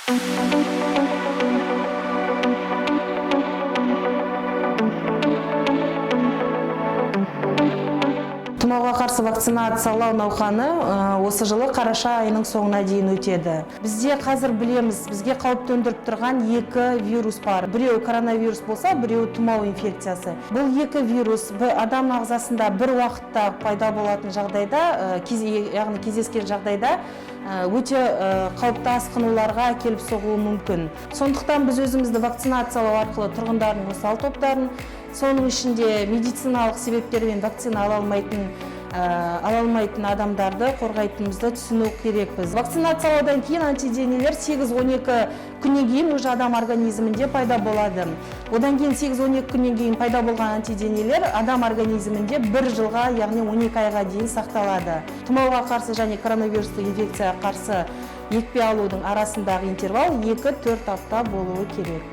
Тұмауға қарсы вакцинациялау науқаны осы жылы қараша айының соңына дейін өтеді. Бізде қазір білеміз, бізге қауіп төндіріп тұрған екі вирус бар. Біреу коронавирус болса, біреу тұмау инфекциясы. Бұл екі вирус адам ағзасында бір уақытта пайда болатын жағдайда, яғни кездескен жағдайда өте қауіпті асқынуларға әкеліп соғуы мүмкін. Сондықтан біз өзімізді вакцинациялау арқылы тұрғындардың осал топтарын, соның ішінде медициналық себептермен вакцина ала алмайтын адамдарды қорғайтынымызды түсіну керекпіз. Вакцинациялаудан кейін антиденелер 8-12 күннен кейін уже адам организмінде пайда болады. Одан кейін 8-12 күннен кейін пайда болған антиденелер адам организмінде 1 жылға, яғни 12 айға дейін сақталады. Тұмауға қарсы және коронавирустық инфекцияға қарсы екпе алудың арасындағы интервал 2-4 апта болуы керек.